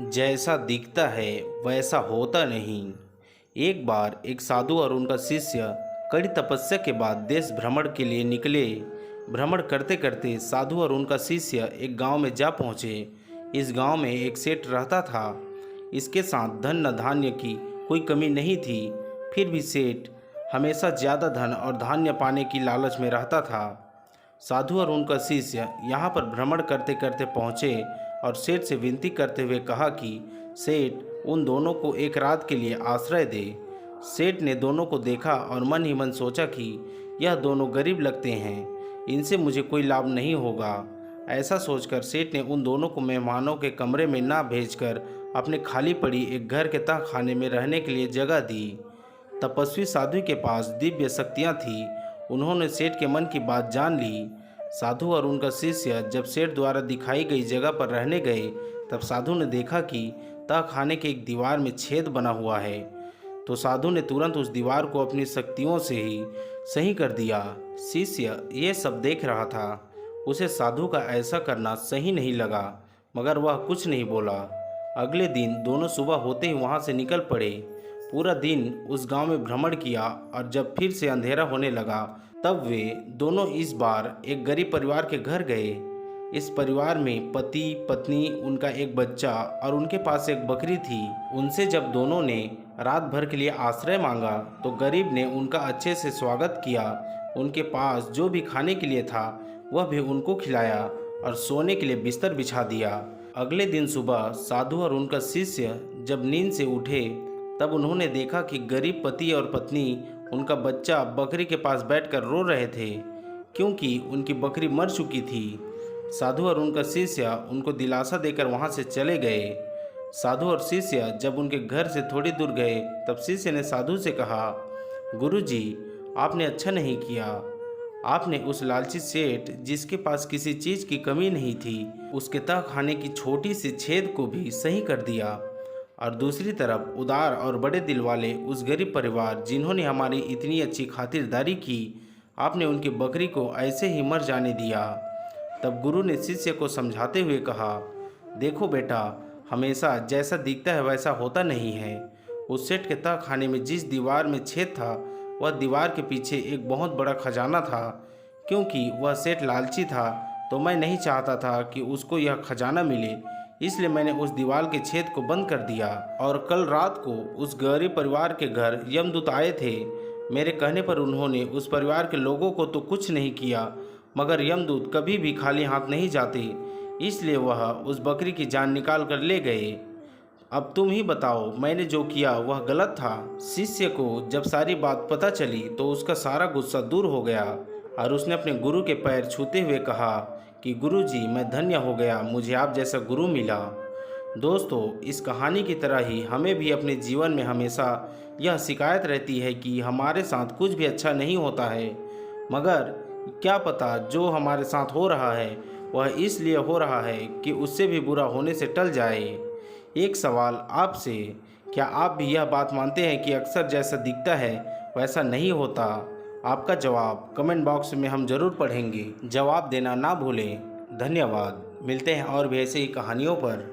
जैसा दिखता है वैसा होता नहीं। एक बार एक साधु और उनका शिष्य कड़ी तपस्या के बाद देश भ्रमण के लिए निकले। भ्रमण करते करते साधु और उनका शिष्य एक गांव में जा पहुँचे। इस गांव में एक सेठ रहता था। इसके साथ धन न धान्य की कोई कमी नहीं थी। फिर भी सेठ हमेशा ज़्यादा धन और धान्य पाने की लालच में रहता था। साधु और उनका शिष्य यहाँ पर भ्रमण करते करते पहुँचे और सेठ से विनती करते हुए कहा कि सेठ उन दोनों को एक रात के लिए आश्रय दे। सेठ ने दोनों को देखा और मन ही मन सोचा कि यह दोनों गरीब लगते हैं, इनसे मुझे कोई लाभ नहीं होगा। ऐसा सोचकर सेठ ने उन दोनों को मेहमानों के कमरे में ना भेजकर अपने खाली पड़ी एक घर के तह खाने में रहने के लिए जगह दी। तपस्वी साधु के पास दिव्य शक्तियाँ थीं। उन्होंने सेठ के मन की बात जान ली। साधु और उनका शिष्य जब सेठ द्वारा दिखाई गई जगह पर रहने गए, तब साधु ने देखा कि तह खाने के एक दीवार में छेद बना हुआ है। तो साधु ने तुरंत उस दीवार को अपनी शक्तियों से ही सही कर दिया। शिष्य ये सब देख रहा था। उसे साधु का ऐसा करना सही नहीं लगा, मगर वह कुछ नहीं बोला। अगले दिन दोनों सुबह होते ही वहाँ से निकल पड़े। पूरा दिन उस गांव में भ्रमण किया और जब फिर से अंधेरा होने लगा, तब वे दोनों इस बार एक गरीब परिवार के घर गए। इस परिवार में पति पत्नी, उनका एक बच्चा और उनके पास एक बकरी थी। उनसे जब दोनों ने रात भर के लिए आश्रय मांगा, तो गरीब ने उनका अच्छे से स्वागत किया। उनके पास जो भी खाने के लिए था वह भी उनको खिलाया और सोने के लिए बिस्तर बिछा दिया। अगले दिन सुबह साधु और उनका शिष्य जब नींद से उठे, तब उन्होंने देखा कि गरीब पति और पत्नी, उनका बच्चा बकरी के पास बैठकर रो रहे थे, क्योंकि उनकी बकरी मर चुकी थी। साधु और उनका शिष्य उनको दिलासा देकर वहां से चले गए। साधु और शिष्य जब उनके घर से थोड़ी दूर गए, तब शिष्य ने साधु से कहा, गुरुजी, आपने अच्छा नहीं किया। आपने उस लालची सेठ, जिसके पास किसी चीज़ की कमी नहीं थी, उसके तह खाने की छोटी सी छेद को भी सही कर दिया। और दूसरी तरफ उदार और बड़े दिल वाले उस गरीब परिवार, जिन्होंने हमारी इतनी अच्छी खातिरदारी की, आपने उनकी बकरी को ऐसे ही मर जाने दिया। तब गुरु ने शिष्य को समझाते हुए कहा, देखो बेटा, हमेशा जैसा दिखता है वैसा होता नहीं है। उस सेठ के तह खाने में जिस दीवार में छेद था, वह दीवार के पीछे एक बहुत बड़ा खजाना था। क्योंकि वह सेठ लालची था, तो मैं नहीं चाहता था कि उसको यह खजाना मिले, इसलिए मैंने उस दीवार के छेद को बंद कर दिया। और कल रात को उस गरीब परिवार के घर यमदूत आए थे। मेरे कहने पर उन्होंने उस परिवार के लोगों को तो कुछ नहीं किया, मगर यमदूत कभी भी खाली हाथ नहीं जाते, इसलिए वह उस बकरी की जान निकाल कर ले गए। अब तुम ही बताओ, मैंने जो किया वह गलत था? शिष्य को जब सारी बात पता चली, तो उसका सारा गुस्सा दूर हो गया और उसने अपने गुरु के पैर छूते हुए कहा कि गुरुजी, मैं धन्य हो गया, मुझे आप जैसा गुरु मिला। दोस्तों, इस कहानी की तरह ही हमें भी अपने जीवन में हमेशा यह शिकायत रहती है कि हमारे साथ कुछ भी अच्छा नहीं होता है, मगर क्या पता जो हमारे साथ हो रहा है वह इसलिए हो रहा है कि उससे भी बुरा होने से टल जाए। एक सवाल आपसे, क्या आप भी यह बात मानते हैं कि अक्सर जैसा दिखता है वैसा नहीं होता? आपका जवाब कमेंट बॉक्स में हम ज़रूर पढ़ेंगे। जवाब देना ना भूलें। धन्यवाद। मिलते हैं और भी ऐसे ही कहानियों पर।